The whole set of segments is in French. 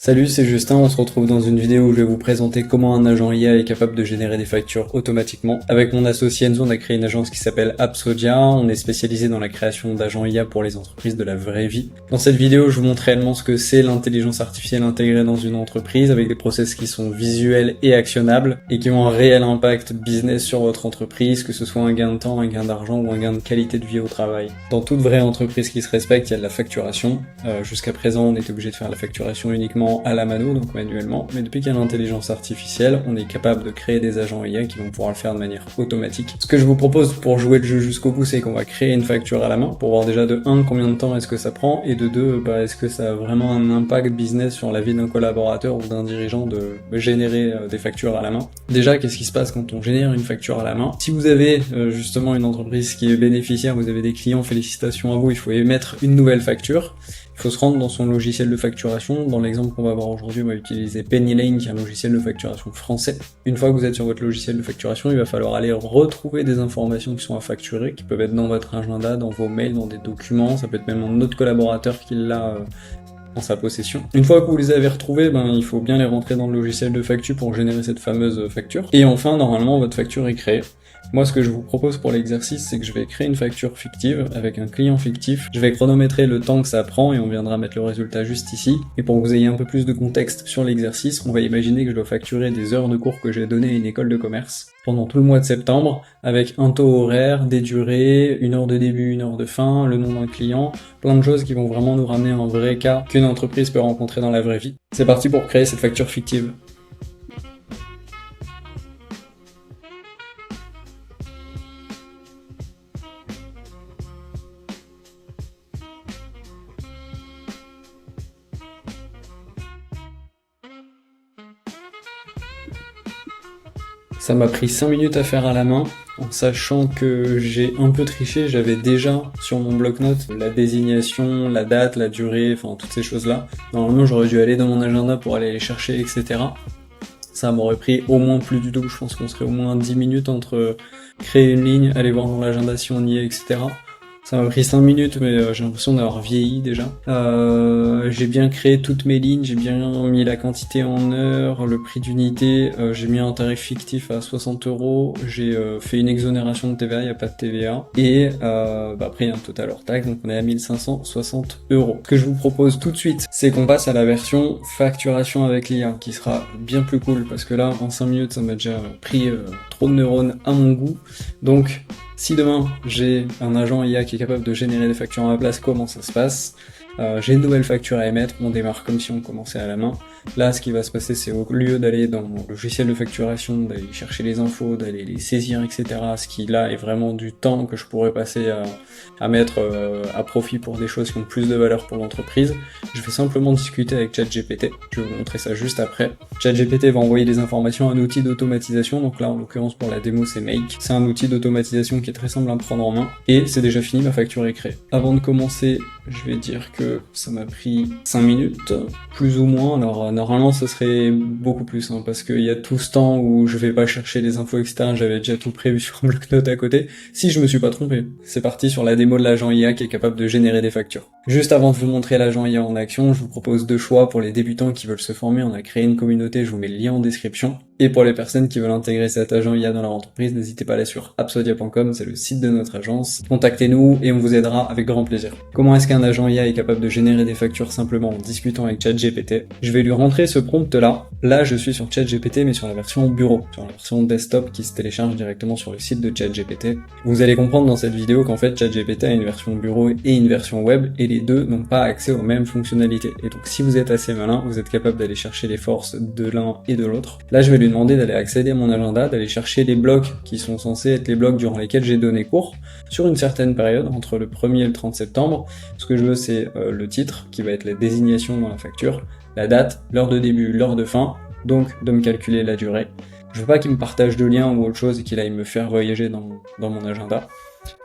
Salut, c'est Justin, on se retrouve dans une vidéo où je vais vous présenter comment un agent IA est capable de générer des factures automatiquement. Avec mon associé Enzo, on a créé une agence qui s'appelle Appsodia, on est spécialisé dans la création d'agents IA pour les entreprises de la vraie vie. Dans cette vidéo, je vous montre réellement ce que c'est l'intelligence artificielle intégrée dans une entreprise avec des process qui sont visuels et actionnables et qui ont un réel impact business sur votre entreprise, que ce soit un gain de temps, un gain d'argent ou un gain de qualité de vie au travail. Dans toute vraie entreprise qui se respecte, il y a de la facturation. Jusqu'à présent, on était obligé de faire la facturation uniquement à la mano, donc manuellement, mais depuis qu'il y a l'intelligence artificielle, on est capable de créer des agents IA qui vont pouvoir le faire de manière automatique. Ce que je vous propose pour jouer le jeu jusqu'au bout, c'est qu'on va créer une facture à la main, pour voir déjà de 1 combien de temps est-ce que ça prend, et de 2 est-ce que ça a vraiment un impact business sur la vie d'un collaborateur ou d'un dirigeant de générer des factures à la main. Déjà, qu'est-ce qui se passe quand on génère une facture à la main? Si vous avez justement une entreprise qui est bénéficiaire, vous avez des clients, félicitations à vous, il faut émettre une nouvelle facture. Il faut se rendre dans son logiciel de facturation. Dans l'exemple qu'on va voir aujourd'hui, on va utiliser Pennylane, qui est un logiciel de facturation français. Une fois que vous êtes sur votre logiciel de facturation, il va falloir aller retrouver des informations qui sont à facturer, qui peuvent être dans votre agenda, dans vos mails, dans des documents. Ça peut être même un autre collaborateur qui l'a en sa possession. Une fois que vous les avez retrouvés, il faut bien les rentrer dans le logiciel de facture pour générer cette fameuse facture. Et enfin, normalement, votre facture est créée. Moi, ce que je vous propose pour l'exercice, c'est que je vais créer une facture fictive avec un client fictif. Je vais chronométrer le temps que ça prend et on viendra mettre le résultat juste ici. Et pour que vous ayez un peu plus de contexte sur l'exercice, on va imaginer que je dois facturer des heures de cours que j'ai données à une école de commerce pendant tout le mois de septembre, avec un taux horaire, des durées, 1 heure de début, 1 heure de fin, le nom d'un client, plein de choses qui vont vraiment nous ramener un vrai cas qu'une entreprise peut rencontrer dans la vraie vie. C'est parti pour créer cette facture fictive. Ça m'a pris 5 minutes à faire à la main, en sachant que j'ai un peu triché, j'avais déjà sur mon bloc-notes la désignation, la date, la durée, enfin toutes ces choses-là. Normalement j'aurais dû aller dans mon agenda pour aller les chercher, etc. Ça m'aurait pris au moins plus du tout, je pense qu'on serait au moins 10 minutes entre créer une ligne, aller voir dans l'agenda si on y est, etc. Ça m'a pris 5 minutes, mais j'ai l'impression d'avoir vieilli déjà. J'ai bien créé toutes mes lignes, j'ai bien mis la quantité en heures, le prix d'unité, j'ai mis un tarif fictif à 60 €, j'ai fait une exonération de TVA, il n'y a pas de TVA, et après il y a un total hors taxe, donc on est à 1560 €. Ce que je vous propose tout de suite, c'est qu'on passe à la version facturation avec l'IA, qui sera bien plus cool, parce que là, en 5 minutes, ça m'a déjà pris trop de neurones à mon goût, donc si demain j'ai un agent IA qui est capable de générer des factures à ma place, comment ça se passe? J'ai une nouvelle facture à émettre, on démarre comme si on commençait à la main. Là, ce qui va se passer, c'est au lieu d'aller dans mon logiciel de facturation, d'aller chercher les infos, d'aller les saisir, etc., ce qui là est vraiment du temps que je pourrais passer à mettre à profit pour des choses qui ont plus de valeur pour l'entreprise, je vais simplement discuter avec ChatGPT. Je vais vous montrer ça juste après. ChatGPT va envoyer des informations à un outil d'automatisation, donc là en l'occurrence pour la démo c'est Make. C'est un outil d'automatisation qui est très simple à prendre en main, et c'est déjà fini, ma facture est créée. Avant de commencer, je vais dire que ça m'a pris 5 minutes, plus ou moins. Alors normalement ce serait beaucoup plus, parce qu'il y a tout ce temps où je vais pas chercher les infos, etc. J'avais déjà tout prévu sur un bloc-notes à côté, si je me suis pas trompé. C'est parti sur la démo de l'agent IA qui est capable de générer des factures. Juste avant de vous montrer l'agent IA en action, je vous propose 2 choix pour les débutants qui veulent se former. On a créé une communauté, je vous mets le lien en description. Et pour les personnes qui veulent intégrer cet agent IA dans leur entreprise, n'hésitez pas à aller sur appsodia.com, c'est le site de notre agence. Contactez-nous et on vous aidera avec grand plaisir. Comment est-ce qu'un agent IA est capable de générer des factures simplement en discutant avec ChatGPT? Je vais lui rentrer ce prompt-là. Là, je suis sur ChatGPT, mais sur la version bureau, sur la version desktop qui se télécharge directement sur le site de ChatGPT. Vous allez comprendre dans cette vidéo qu'en fait, ChatGPT a une version bureau et une version web, et les deux n'ont pas accès aux mêmes fonctionnalités. Et donc, si vous êtes assez malin, vous êtes capable d'aller chercher les forces de l'un et de l'autre. Là, je vais lui demander d'aller accéder à mon agenda, d'aller chercher les blocs qui sont censés être les blocs durant lesquels j'ai donné cours, sur une certaine période, entre le 1er et le 30 septembre. Ce que je veux, c'est le titre, qui va être la désignation dans la facture, la date, l'heure de début, l'heure de fin, donc de me calculer la durée. Je veux pas qu'il me partage de liens ou autre chose et qu'il aille me faire voyager dans mon agenda.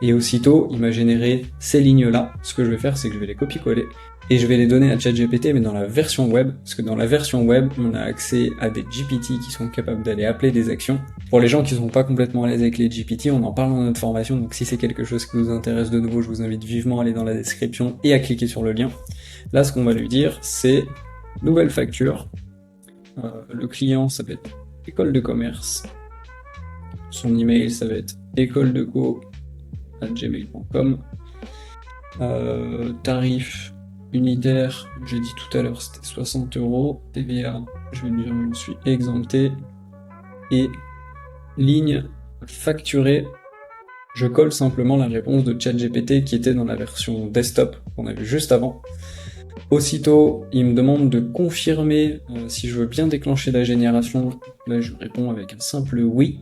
Et aussitôt, il m'a généré ces lignes-là. Ce que je vais faire, c'est que je vais les copier-coller et je vais les donner à ChatGPT, mais dans la version web, parce que dans la version web, on a accès à des GPT qui sont capables d'aller appeler des actions. Pour les gens qui sont pas complètement à l'aise avec les GPT, on en parle dans notre formation, donc si c'est quelque chose qui vous intéresse de nouveau, je vous invite vivement à aller dans la description et à cliquer sur le lien. Là, ce qu'on va lui dire, c'est nouvelle facture. Le client, ça va être école de commerce. Son email, ça va être écoledeco@gmail.com. Tarif unitaire, j'ai dit tout à l'heure, c'était 60 €. TVA, je vais dire, je me suis exempté. Et ligne facturée, je colle simplement la réponse de ChatGPT qui était dans la version desktop qu'on a vu juste avant. Aussitôt, il me demande de confirmer si je veux bien déclencher la génération. Là, je réponds avec un simple oui.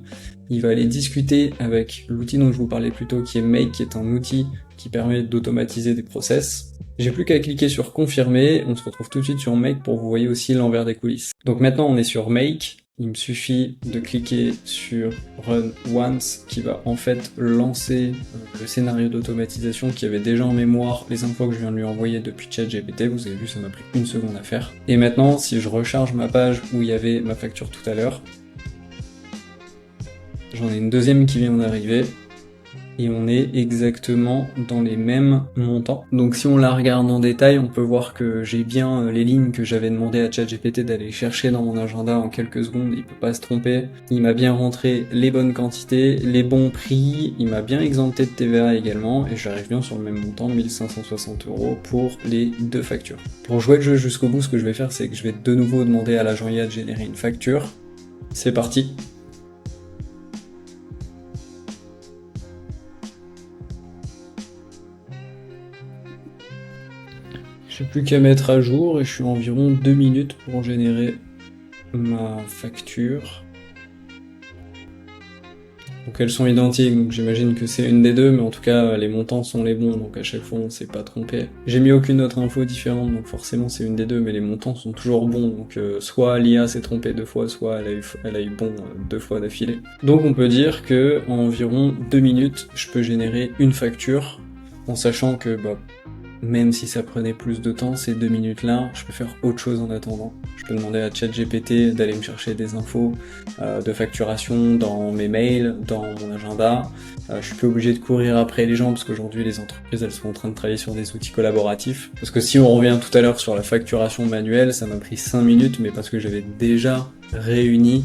Il va aller discuter avec l'outil dont je vous parlais plus tôt, qui est Make, qui est un outil qui permet d'automatiser des process. J'ai plus qu'à cliquer sur confirmer. On se retrouve tout de suite sur Make pour vous voyez aussi l'envers des coulisses. Donc maintenant, on est sur Make. Il me suffit de cliquer sur Run Once qui va en fait lancer le scénario d'automatisation qui avait déjà en mémoire les infos que je viens de lui envoyer depuis ChatGPT. Vous avez vu, ça m'a pris 1 seconde à faire. Et maintenant, si je recharge ma page où il y avait ma facture tout à l'heure, j'en ai une deuxième qui vient d'arriver. Et on est exactement dans les mêmes montants. Donc si on la regarde en détail, on peut voir que j'ai bien les lignes que j'avais demandé à ChatGPT d'aller chercher dans mon agenda en quelques secondes, il peut pas se tromper. Il m'a bien rentré les bonnes quantités, les bons prix, il m'a bien exempté de TVA également, et j'arrive bien sur le même montant, 1560 € pour les deux factures. Pour jouer le jeu jusqu'au bout, ce que je vais faire, c'est que je vais de nouveau demander à l'agent IA de générer une facture. C'est parti. J'ai plus qu'à mettre à jour et je suis environ 2 minutes pour générer ma facture. Donc elles sont identiques, donc j'imagine que c'est une des deux, mais en tout cas les montants sont les bons, donc à chaque fois on s'est pas trompé. J'ai mis aucune autre info différente, donc forcément c'est une des deux, mais les montants sont toujours bons, donc soit l'IA s'est trompée 2 fois, soit elle a eu bon 2 fois d'affilée. Donc on peut dire que en environ 2 minutes, je peux générer une facture, en sachant que même si ça prenait plus de temps, ces 2 minutes-là, je peux faire autre chose en attendant. Je peux demander à ChatGPT d'aller me chercher des infos de facturation dans mes mails, dans mon agenda. Je suis plus obligé de courir après les gens parce qu'aujourd'hui les entreprises elles sont en train de travailler sur des outils collaboratifs. Parce que si on revient tout à l'heure sur la facturation manuelle, ça m'a pris 5 minutes, mais parce que j'avais déjà réuni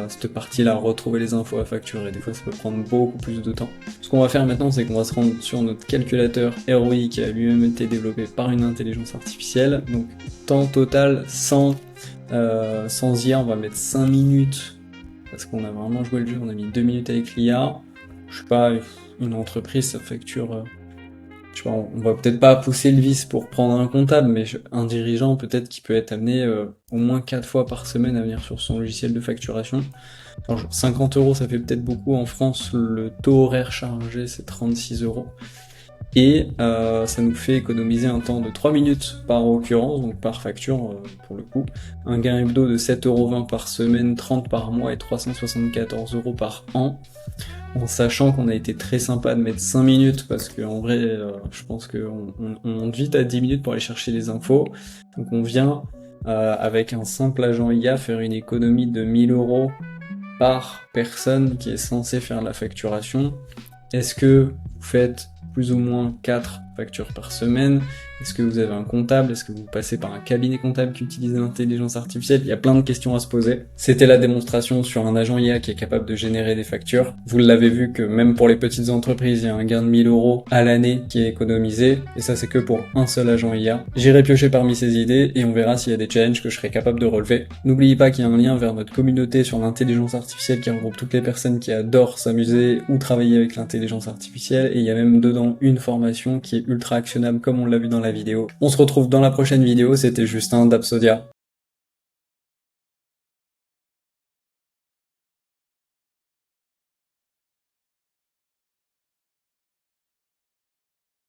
cette partie-là, retrouver les infos à facturer. Des fois ça peut prendre beaucoup plus de temps. Ce qu'on va faire maintenant, c'est qu'on va se rendre sur notre calculateur ROI qui a lui-même été développé par une intelligence artificielle. Donc temps total sans IA, on va mettre 5 minutes parce qu'on a vraiment joué le jeu, on a mis 2 minutes avec l'IA. Je sais pas, une entreprise ça facture, je sais pas, on va peut-être pas pousser le vice pour prendre un comptable, mais un dirigeant peut-être qui peut être amené au moins 4 fois par semaine à venir sur son logiciel de facturation. Alors, 50 € ça fait peut-être beaucoup, en France le taux horaire chargé c'est 36 €. Et ça nous fait économiser un temps de 3 minutes par occurrence, donc par facture pour le coup. Un gain hebdo de 7,20 € par semaine, 30 par mois et 374 € par an. En sachant qu'on a été très sympa de mettre 5 minutes, parce qu'en vrai, je pense qu'on monte vite à 10 minutes pour aller chercher les infos. Donc on vient, avec un simple agent IA, faire une économie de 1 000 € par personne qui est censée faire la facturation. Est-ce que vous faites plus ou moins 4 factures par semaine? Est-ce que vous avez un comptable? Est-ce que vous passez par un cabinet comptable qui utilise l'intelligence artificielle? Il y a plein de questions à se poser. C'était la démonstration sur un agent IA qui est capable de générer des factures. Vous l'avez vu que même pour les petites entreprises, il y a un gain de 1 000 € à l'année qui est économisé. Et ça, c'est que pour un seul agent IA. J'irai piocher parmi ces idées et on verra s'il y a des challenges que je serai capable de relever. N'oubliez pas qu'il y a un lien vers notre communauté sur l'intelligence artificielle qui regroupe toutes les personnes qui adorent s'amuser ou travailler avec l'intelligence artificielle. Et il y a même dedans une formation qui est ultra actionnable comme on l'a vu dans la vidéo. On se retrouve dans la prochaine vidéo, c'était Justin d'Absodia.